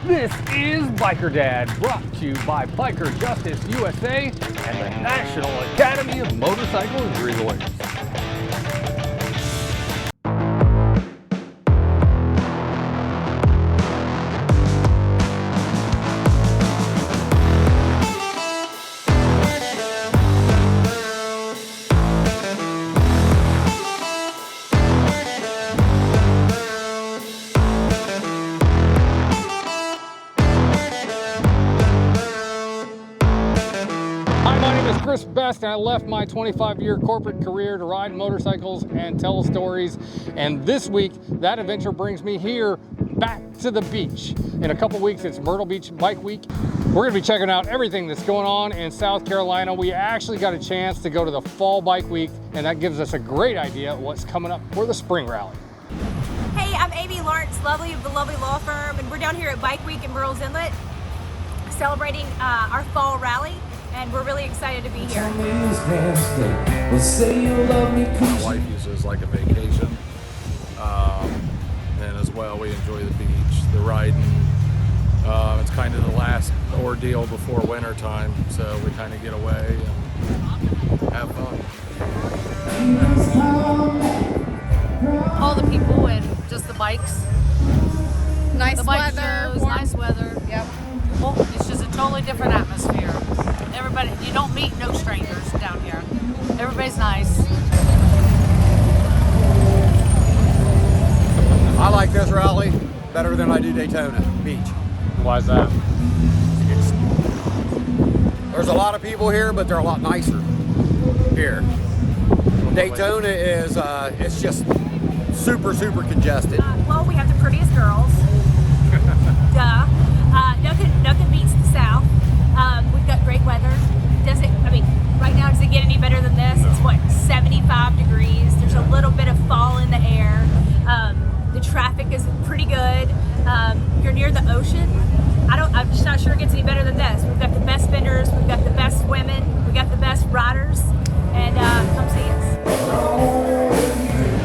This is Biker Dad, brought to you by Biker Justice USA and the National Academy of Motorcycle Injury Lawyers. Best, and I left my 25-year corporate career to ride motorcycles and tell stories, and this week that adventure brings me here back to the beach. In a couple weeks it's Myrtle Beach Bike Week. We're gonna be checking out everything that's going on in South Carolina. We actually got a chance to go to the Fall Bike Week, and that gives us a great idea of what's coming up for the Spring Rally. Hey, I'm Amy Lawrence Lovely of the Lovely Law Firm, and we're down here at Bike Week in Myrtle's Inlet celebrating our Fall Rally. And we're really excited to be here. My wife uses it as like a vacation. And as well, we enjoy the beach, the riding. It's kind of the last ordeal before winter time, so we kind of get away and have fun. All the people and just the bikes. Nice the bike weather. shows, nice weather. Yep. Well, it's just a totally different atmosphere. Everybody, you don't meet no strangers down here. Everybody's nice. I like this rally better than I do Daytona Beach. Why is that? There's a lot of people here, but they're a lot nicer here. Daytona is, it's just super congested. Well, we have the prettiest girls. Duh. Nothing beats the South. We've got great weather. Right now, does it get any better than this? It's what, 75 degrees. There's a little bit of fall in the air. The traffic is pretty good. You're near the ocean. I'm just not sure it gets any better than this. We've got the best vendors, we've got the best women, we've got the best riders, and come see us.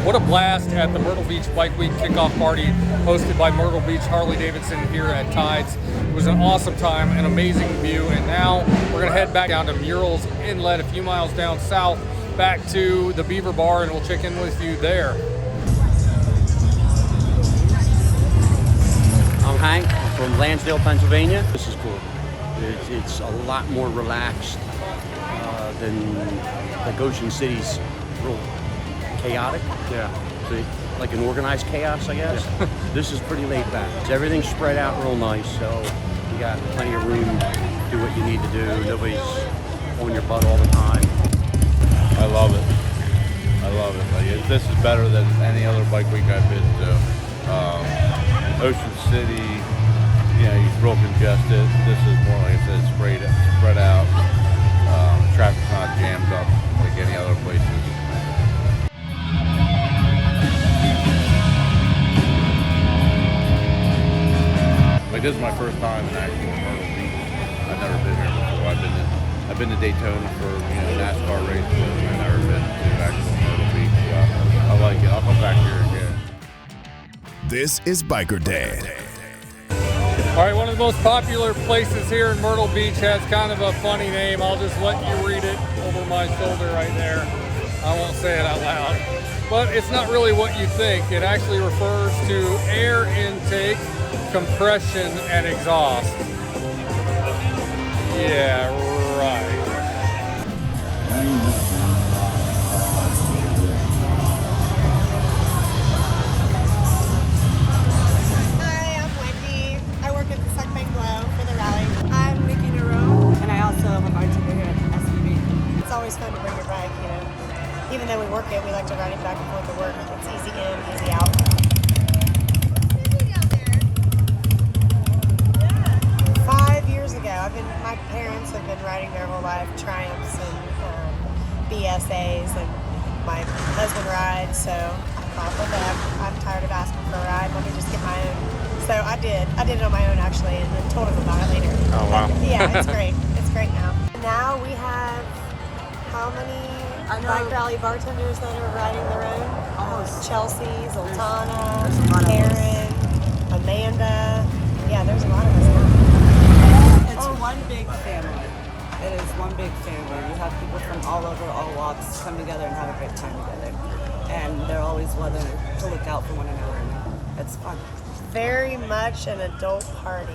What a blast at the Myrtle Beach Bike Week kickoff party hosted by Myrtle Beach Harley Davidson here at Tides. It was an awesome time, an amazing view, and now we're gonna head back down to Murrells Inlet a few miles down south, back to the Beaver Bar, and we'll check in with you there. I'm Hank from Lansdale, Pennsylvania. This is cool. It's a lot more relaxed than like Ocean City's real chaotic. Yeah. See? Like an organized chaos, I guess. Yeah. This is pretty laid back. Everything's spread out real nice, so you got plenty of room to do what you need to do. Nobody's on your butt all the time. I love it. I love it. Like, this is better than any other bike week I've been to. Ocean City, you're real congested. This is more, like I said, spread out. Traffic's not jammed up like any other places. Like, this is my first time in actual Myrtle Beach. I've never been here before. I've been to Daytona for NASCAR races. I've never been to actual Myrtle Beach. So I like it. I'll come back here again. This is Biker Dad. All right, one of the most popular places here in Myrtle Beach has kind of a funny name. I'll just let you read it over my shoulder right there. I won't say it out loud. But it's not really what you think. It actually refers to air intake, compression, and exhaust. Yeah, right. Fun to bring your bike, Even though we work it, we like to ride it back and forth to work. It's easy in, easy out. Yeah. 5 years ago, my parents have been riding their whole life, Triumphs and BSAs, and my husband rides, so I thought, well, I'm tired of asking for a ride. Let me just get my own. So I did it on my own actually, and then told him about it later. Oh wow! Yeah, it's great. It's great now. Now we have. How many bike rally bartenders that are riding their own? Almost. Chelsea, Zoltana, Karen, Amanda. Yeah, there's a lot of them. It's fun. Very much an adult party.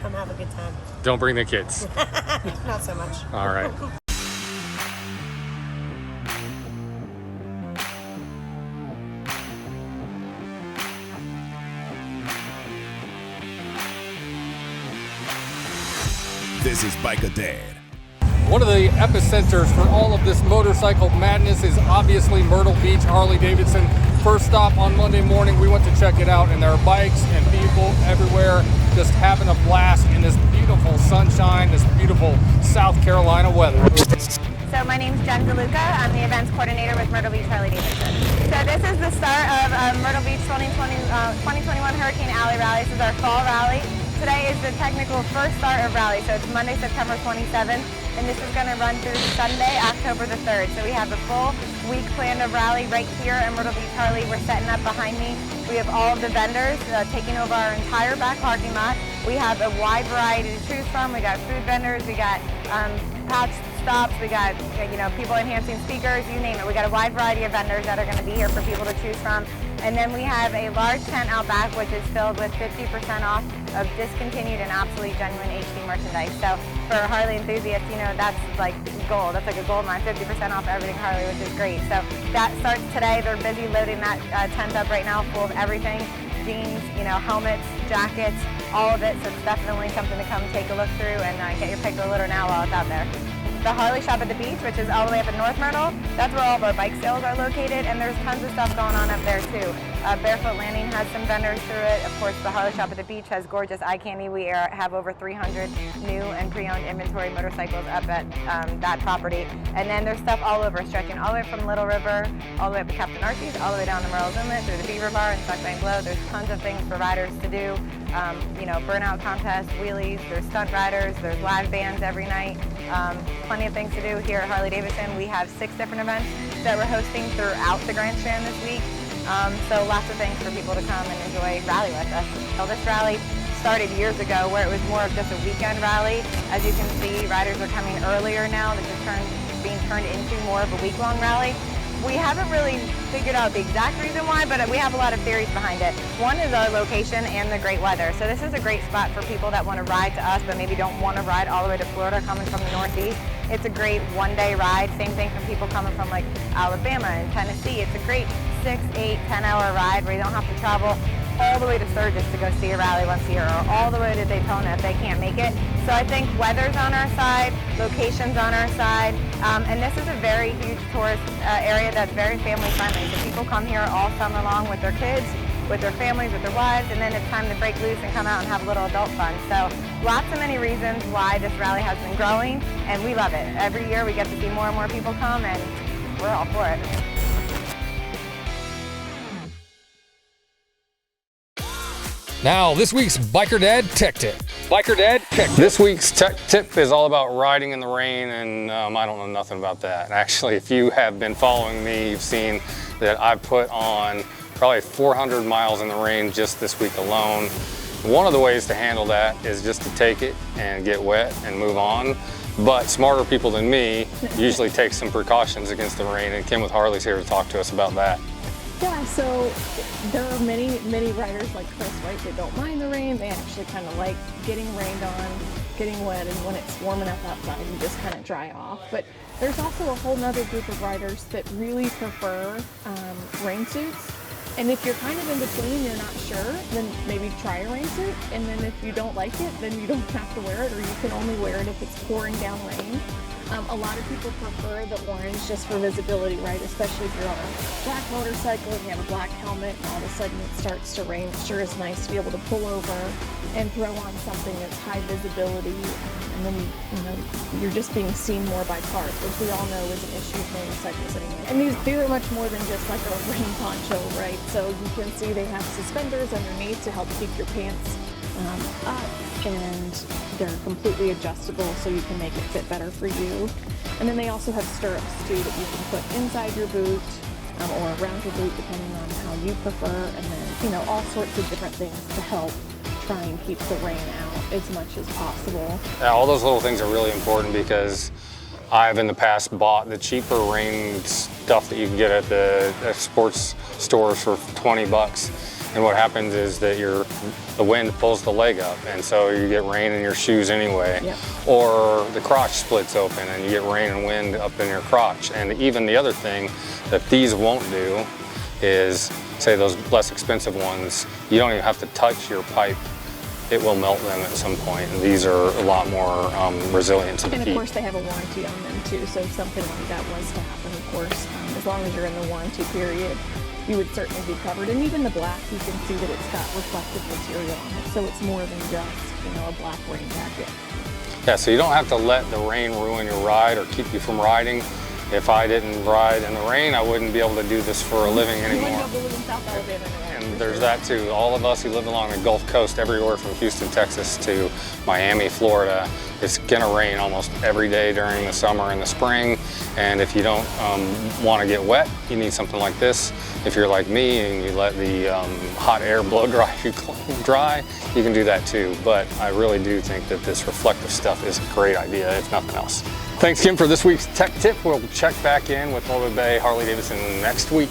Come have a good time. Don't bring the kids. Not so much. All right. This is Biker Dad. One of the epicenters for all of this motorcycle madness is obviously Myrtle Beach, Harley-Davidson. First stop on Monday morning, we went to check it out, and there are bikes and people everywhere just having a blast in this beautiful sunshine, this beautiful South Carolina weather. So my name's Jen DeLuca. I'm the events coordinator with Myrtle Beach Rally Davidson. So this is the start of Myrtle Beach 2021 Hurricane Alley Rally. This is our fall rally. Today is the technical first start of rally, so it's Monday, September 27th, and this is going to run through Sunday, October the 3rd. So we have a full week planned of rally right here at Myrtle Beach Harley. We're setting up behind me. We have all of the vendors taking over our entire back parking lot. We have a wide variety to choose from. We got food vendors, we got patch stops, we got people enhancing speakers, you name it. We got a wide variety of vendors that are going to be here for people to choose from. And then we have a large tent out back which is filled with 50% off of discontinued and obsolete genuine HD merchandise. So for Harley enthusiasts, that's like gold. That's like a gold mine, 50% off everything Harley, which is great. So that starts today. They're busy loading that tent up right now full of everything. Jeans, helmets, jackets, all of it. So it's definitely something to come take a look through and get your pick of the litter now while it's out there. The Harley shop at the beach, which is all the way up in North Myrtle, that's where all of our bike sales are located, and there's tons of stuff going on up there too. Barefoot Landing has some vendors through it. Of course, the Harley shop at the beach has gorgeous eye candy. We have over 300 new and pre-owned inventory motorcycles up at that property. And then there's stuff all over, stretching all the way from Little River, all the way up to Captain Archie's, all the way down to Merle's Inlet, through the Beaver Bar and Suck Bang Glow. There's tons of things for riders to do. Burnout contests, wheelies, there's stunt riders, there's live bands every night. Plenty of things to do here at Harley-Davidson. We have 6 different events that we're hosting throughout the Grand Strand this week. So lots of things for people to come and enjoy rally with us. So this rally started years ago where it was more of just a weekend rally. As you can see, riders are coming earlier now. This is being turned into more of a week-long rally. We haven't really figured out the exact reason why, but we have a lot of theories behind it. One is our location and the great weather. So this is a great spot for people that want to ride to us, but maybe don't want to ride all the way to Florida coming from the Northeast. It's a great one-day ride. Same thing for people coming from like Alabama and Tennessee. It's a great 6, 8, 10-hour ride where you don't have to travel all the way to Sturgis to go see a rally once a year, or all the way to Daytona if they can't make it. So I think weather's on our side, location's on our side, and this is a very huge tourist area that's very family friendly. So people come here all summer long with their kids, with their families, with their wives, and then it's time to break loose and come out and have a little adult fun. So lots of many reasons why this rally has been growing, and we love it. Every year we get to see more and more people come, and we're all for it. Now, this week's Biker Dad Tech Tip. Biker Dad Tech Tip. This week's tech tip is all about riding in the rain, and I don't know nothing about that. Actually, if you have been following me, you've seen that I've put on probably 400 miles in the rain just this week alone. One of the ways to handle that is just to take it and get wet and move on. But smarter people than me usually take some precautions against the rain, and Kim with Harley's here to talk to us about that. Yeah, so there are many riders like Chris, right, that don't mind the rain. They actually kind of like getting rained on, getting wet, and when it's warm enough outside, you just kind of dry off. But there's also a whole nother group of riders that really prefer rain suits. And if you're kind of in between, you're not sure, then maybe try a rain suit. And then if you don't like it, then you don't have to wear it, or you can only wear it if it's pouring down rain. A lot of people prefer the orange just for visibility, right? Especially if you're on a black motorcycle and you have a black helmet and all of a sudden it starts to rain. It sure is nice to be able to pull over and throw on something that's high visibility, and then you're just being seen more by cars, which we all know is an issue with motorcycles anyway. And these are much more than just like a rain poncho, right? So you can see they have suspenders underneath to help keep your pants up, and they're completely adjustable so you can make it fit better for you. And then they also have stirrups too that you can put inside your boot or around your boot depending on how you prefer, and then all sorts of different things to help try and keep the rain out as much as possible. Yeah, all those little things are really important because I've in the past bought the cheaper rain stuff that you can get at the sports stores for $20. and what happens is that the wind pulls the leg up, and so you get rain in your shoes anyway. Yep. Or the crotch splits open and you get rain and wind up in your crotch. And even the other thing that these won't do is, say those less expensive ones, you don't even have to touch your pipe. It will melt them at some point, and these are a lot more resilient to the heat. And of course they have a warranty on them too, so if something like that was to happen, of course, as long as you're in the warranty period, you would certainly be covered. And even the black, you can see that it's got reflective material on it, so it's more than just, a black rain jacket. Yeah, so you don't have to let the rain ruin your ride or keep you from riding. If I didn't ride in the rain, I wouldn't be able to do this for a living anymore. You wouldn't be able to live in South Alabama anymore. And there's that too. All of us who live along the Gulf Coast, everywhere from Houston, Texas to Miami, Florida, it's gonna rain almost every day during the summer and the spring. And if you don't want to get wet, you need something like this. If you're like me and you let the hot air blow dry you dry, you can do that too. But I really do think that this reflective stuff is a great idea, if nothing else. Thanks, Kim, for this week's tech tip. We'll check back in with Myrtle Bay Harley Davidson next week.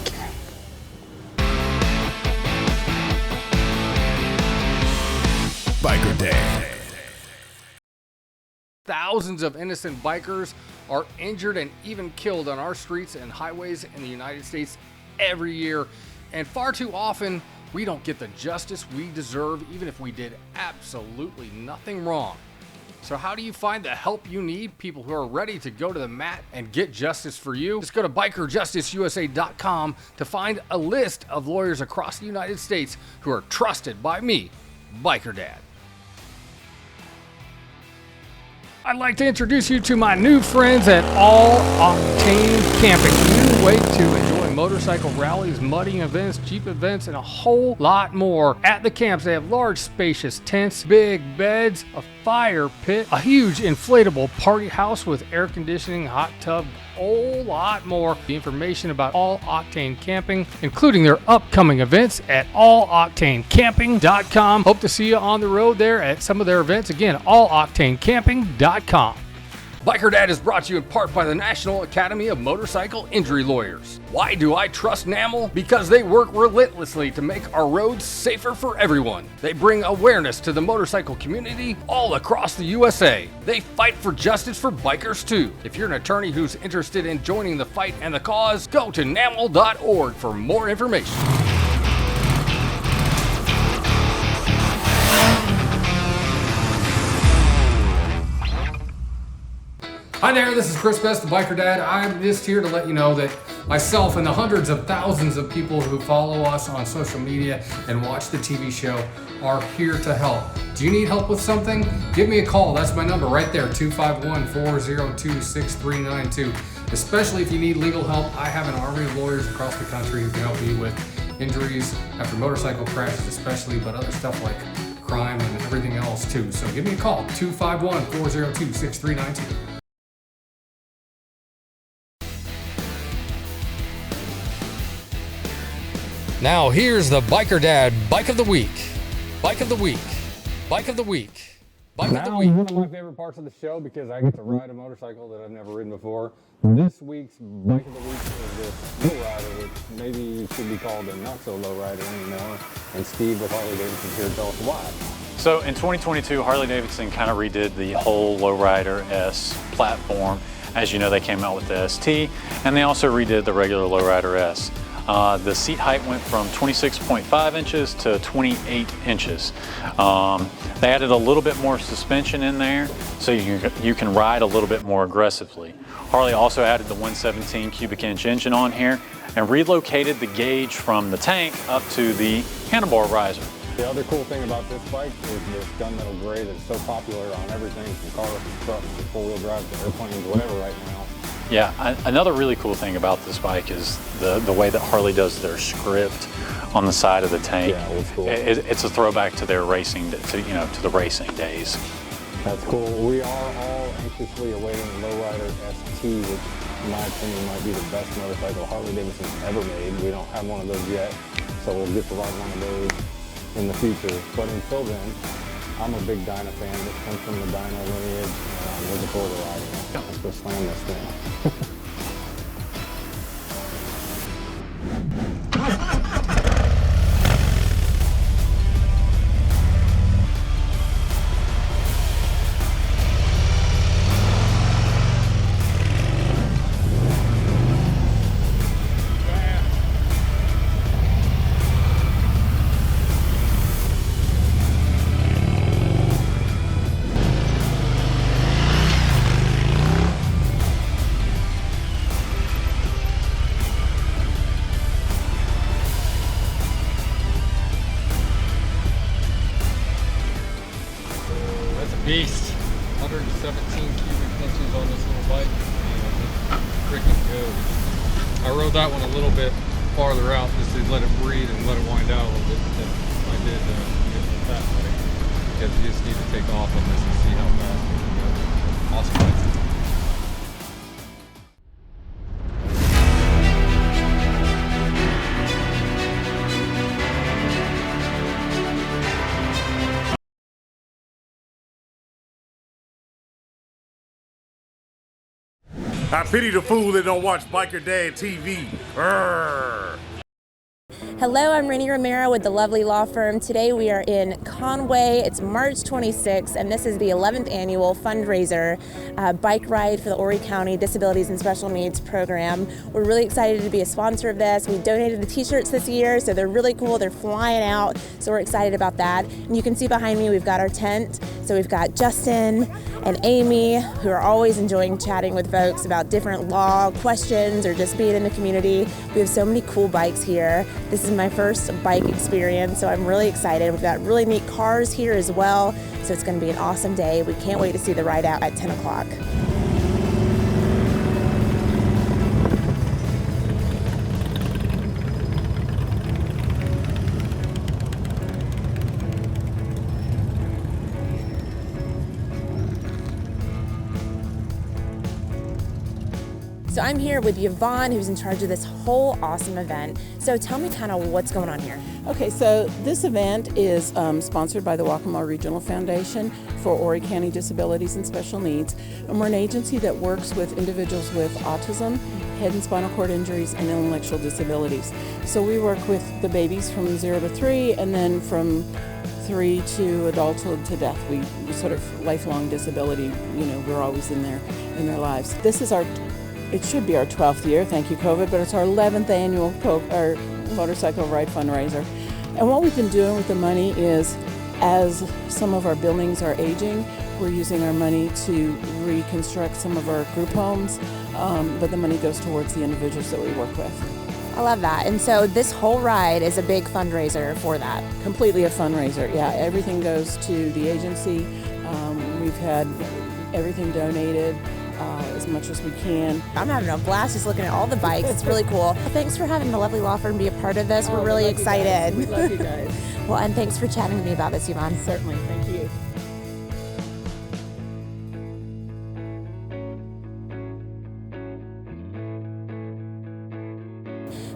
Biker Day. Thousands of innocent bikers are injured and even killed on our streets and highways in the United States every year. And far too often, we don't get the justice we deserve, even if we did absolutely nothing wrong. So how do you find the help you need? People who are ready to go to the mat and get justice for you? Just go to bikerjusticeusa.com to find a list of lawyers across the United States who are trusted by me, Biker Dad. I'd like to introduce you to my new friends at All Octane Camping. A new way to enjoy motorcycle rallies, mudding events, Jeep events, and a whole lot more. At the camps, they have large, spacious tents, big beds, a fire pit, a huge inflatable party house with air conditioning, hot tub, a whole lot more. The information about All Octane Camping, including their upcoming events at alloctanecamping.com. Hope to see you on the road there at some of their events. Again, alloctanecamping.com. Biker Dad is brought to you in part by the National Academy of Motorcycle Injury Lawyers. Why do I trust NAML? Because they work relentlessly to make our roads safer for everyone. They bring awareness to the motorcycle community all across the USA. They fight for justice for bikers too. If you're an attorney who's interested in joining the fight and the cause, go to naml.org for more information. Hi there, this is Chris Best, the Biker Dad. I'm just here to let you know that myself and the hundreds of thousands of people who follow us on social media and watch the TV show are here to help. Do you need help with something? Give me a call. That's my number right there, 251-402-6392. Especially if you need legal help, I have an army of lawyers across the country who can help you with injuries after motorcycle crashes especially, but other stuff like crime and everything else too. So give me a call, 251-402-6392. Now here's the Biker Dad Bike of the Week. Bike of the Week. Bike of the Week. Bike of the Week. One of my favorite parts of the show because I get to ride a motorcycle that I've never ridden before. This week's Bike of the Week is this lowrider, which maybe should be called a not so lowrider anymore. And Steve with Harley Davidson here to tell us why. So in 2022, Harley Davidson kind of redid the whole Lowrider S platform. As you know, they came out with the ST, and they also redid the regular Lowrider S. The seat height went from 26.5 inches to 28 inches. They added a little bit more suspension in there so you can ride a little bit more aggressively. Harley also added the 117 cubic inch engine on here and relocated the gauge from the tank up to the handlebar riser. The other cool thing about this bike is this gunmetal gray that's so popular on everything from cars to trucks to four-wheel drive to airplanes, whatever right now. Yeah, another really cool thing about this bike is the way that Harley does their script on the side of the tank. Yeah, old school. It's a throwback to their racing, to the racing days. That's cool. We are all anxiously awaiting Lowrider ST, which in my opinion might be the best motorcycle Harley Davidson's ever made. We don't have one of those yet, so we'll get to ride one of those in the future. But until then, I'm a big Dyna fan that comes from the Dyna lineage, and I'm looking forward to riding it. Let's go slam this thing. beast. 117 cubic inches on this little bike. And it's freaking good. I rode that one a little bit farther out just to let it breathe and let it wind out a little bit. But I did get the fat bike because you just need to take off on this and see how fast it can go. Awesome bike. I pity the fool that don't watch Biker Dad TV. Urgh. Hello, I'm Rennie Romero with the lovely law firm. Today we are in Conway. It's March 26th, and this is the 11th annual fundraiser bike ride for the Horry County Disabilities and Special Needs Program. We're really excited to be a sponsor of this. We donated the t-shirts this year, so they're really cool. They're flying out, so we're excited about that. And you can see behind me, we've got our tent. So we've got Justin and Amy, who are always enjoying chatting with folks about different law questions or just being in the community. We have so many cool bikes here. This is my first bike experience, so I'm really excited. We've got really neat cars here as well, so it's going to be an awesome day. We can't wait to see the ride out at 10 o'clock. So I'm here with Yvonne, who's in charge of this whole awesome event. So tell me kind of what's going on here. Okay, so this event is sponsored by the Waccamaw Regional Foundation for Horry County Disabilities and Special Needs. And we're an agency that works with individuals with autism, head and spinal cord injuries, and intellectual disabilities. So we work with the babies from 0 to 3, and then from 3 to adulthood to death. We sort of lifelong disability, we're always in their lives. This is it should be our 12th year, thank you COVID, but it's our 11th annual our motorcycle ride fundraiser. And what we've been doing with the money is, as some of our buildings are aging, we're using our money to reconstruct some of our group homes, but the money goes towards the individuals that we work with. I love that. And so this whole ride is a big fundraiser for that. Completely a fundraiser, yeah. Everything goes to the agency. We've had everything donated. As much as we can. I'm having a blast just looking at all the bikes. It's really cool. Thanks for having the lovely law firm be a part of this. We're really excited. We love you guys. Well, and thanks for chatting with me about this, Yvonne. Certainly. Thank you.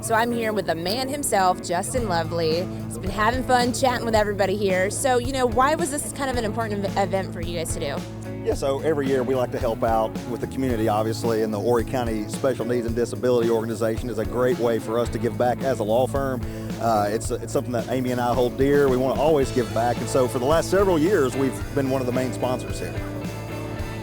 So I'm here with the man himself, Justin Lovely. He's been having fun chatting with everybody here. So, why was this kind of an important event for you guys to do? Yeah, so every year we like to help out with the community, obviously, and the Horry County Special Needs and Disability Organization is a great way for us to give back as a law firm. It's something that Amy and I hold dear. We want to always give back, and so for the last several years, we've been one of the main sponsors here.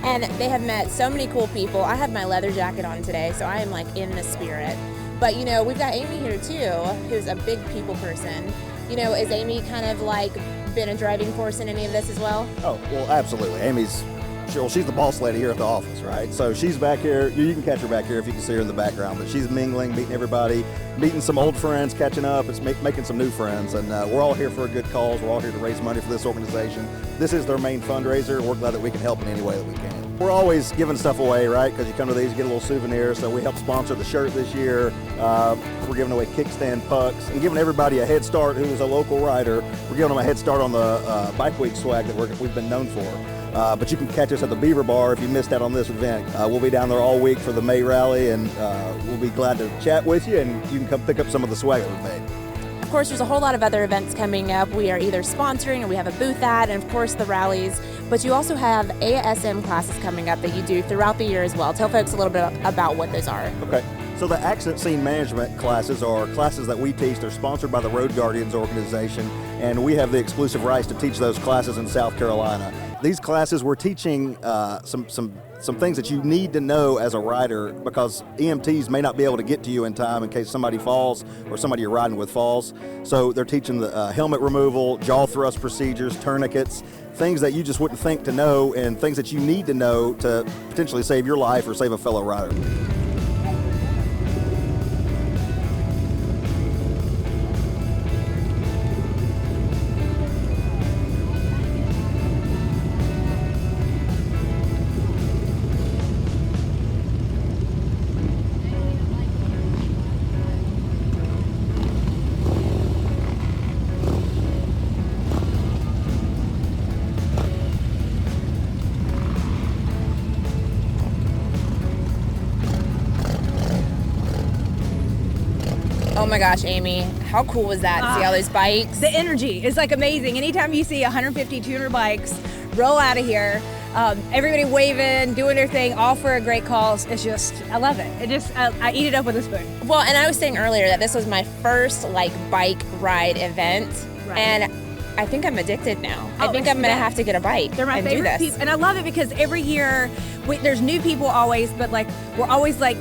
And they have met so many cool people. I have my leather jacket on today, so I am like in the spirit. But we've got Amy here too, who's a big people person. Is Amy kind of like been a driving force in any of this as well? Oh, well, absolutely. She's the boss lady here at the office, right? So she's back here. You can catch her back here if you can see her in the background. But she's mingling, meeting everybody, meeting some old friends, catching up. It's making some new friends. And we're all here for a good cause. We're all here to raise money for this organization. This is their main fundraiser. We're glad that we can help in any way that we can. We're always giving stuff away, right? Because you come to these, you get a little souvenir. So we helped sponsor the shirt this year. We're giving away kickstand pucks and giving everybody a head start who is a local rider. We're giving them a head start on the Bike Week swag that we've been known for. But you can catch us at the Beaver Bar if you missed out on this event. We'll be down there all week for the May Rally, and we'll be glad to chat with you, and you can come pick up some of the swag that we've made. Of course, there's a whole lot of other events coming up. We are either sponsoring or we have a booth at, and of course the rallies. But you also have ASM classes coming up that you do throughout the year as well. Tell folks a little bit about what those are. Okay. So the accident scene management classes are classes that we teach. They're sponsored by the Road Guardians organization, and we have the exclusive rights to teach those classes in South Carolina. These classes, we're teaching some things that you need to know as a rider, because EMTs may not be able to get to you in time in case somebody falls or somebody you're riding with falls. So they're teaching the helmet removal, jaw thrust procedures, tourniquets, things that you just wouldn't think to know, and things that you need to know to potentially save your life or save a fellow rider. my gosh, Amy, how cool was that to see all those bikes? The energy is like amazing. Anytime you see 150, 200 bikes roll out of here, everybody waving, doing their thing, all for a great cause. It's just, I love it. I eat it up with a spoon. Well, and I was saying earlier that this was my first like bike ride event, and I think I'm addicted now. I think I'm gonna have to get a bike. They're my and favorite do this. people, and I love it because every year there's new people always, but like we're always like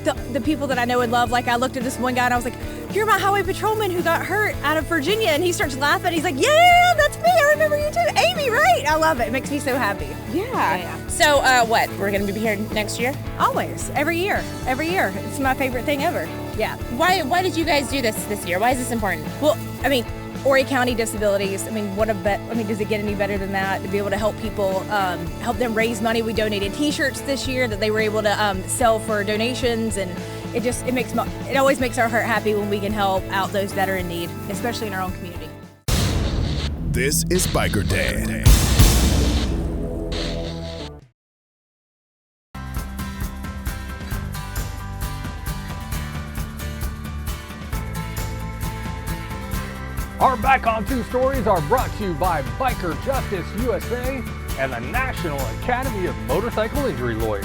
the people that I know and love. Like I looked at this one guy and I was like, "You're my highway patrolman who got hurt out of Virginia," and he starts laughing. He's like, "Yeah, that's me. I remember you too, Amy, right?" I love it. It makes me so happy. Yeah. So what? We're gonna be here next year? Always, every year. It's my favorite thing ever. Yeah. Why did you guys do this year? Why is this important? Well, I mean, Horry County Disabilities. I mean, does it get any better than that? To be able to help people, help them raise money. We donated T-shirts this year that they were able to sell for donations, and it always makes our heart happy when we can help out those that are in need, especially in our own community. This is Biker Day. Our Back on Two stories are brought to you by Biker Justice USA and the National Academy of Motorcycle Injury Lawyers.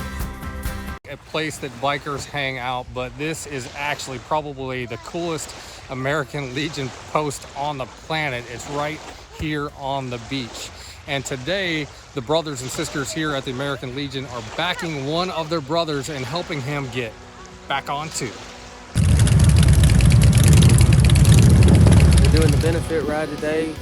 A place that bikers hang out, but this is actually probably the coolest American Legion post on the planet. It's right here on the beach. And today, the brothers and sisters here at the American Legion are backing one of their brothers and helping him get back on two. We're doing the benefit ride today.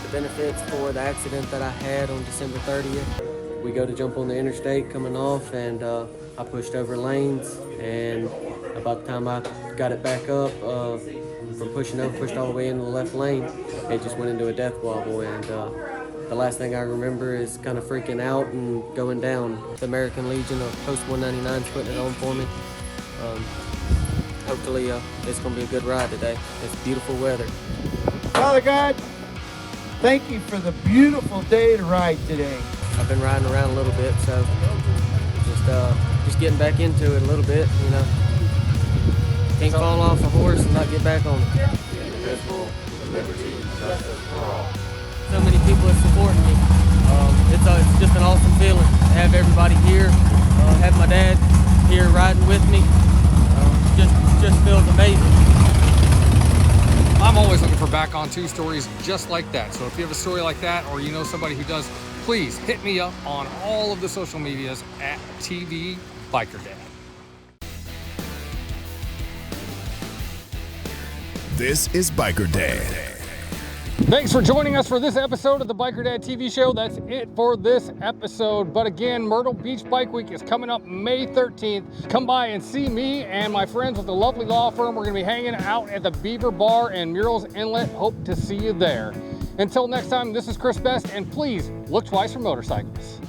The benefits for the accident that I had on December 30th. We go to jump on the interstate coming off, and I pushed over lanes, and about the time I got it back up from pushing over, pushed all the way into the left lane, it just went into a death wobble, and the last thing I remember is kind of freaking out and going down. The American Legion of Post 199 is putting it on for me. Hopefully it's going to be a good ride today. It's beautiful weather. Father God, thank you for the beautiful day to ride today. I've been riding around a little bit, so just getting back into it a little bit, you know. Can't fall off a horse and not get back on it. So many people are supporting me. It's just an awesome feeling to have everybody here, have my dad here riding with me. Just feels amazing. I'm always looking for Back on Two stories just like that. So if you have a story like that, or you know somebody who does, please hit me up on all of the social medias at TV Biker Day. This is Biker Day. Thanks for joining us for this episode of the Biker Dad TV show. That's it for this episode. But again, Myrtle Beach Bike Week is coming up May 13th. Come by and see me and my friends with the lovely law firm. We're going to be hanging out at the Beaver Bar in Murrells Inlet. Hope to see you there. Until next time, this is Chris Best, and please look twice for motorcycles.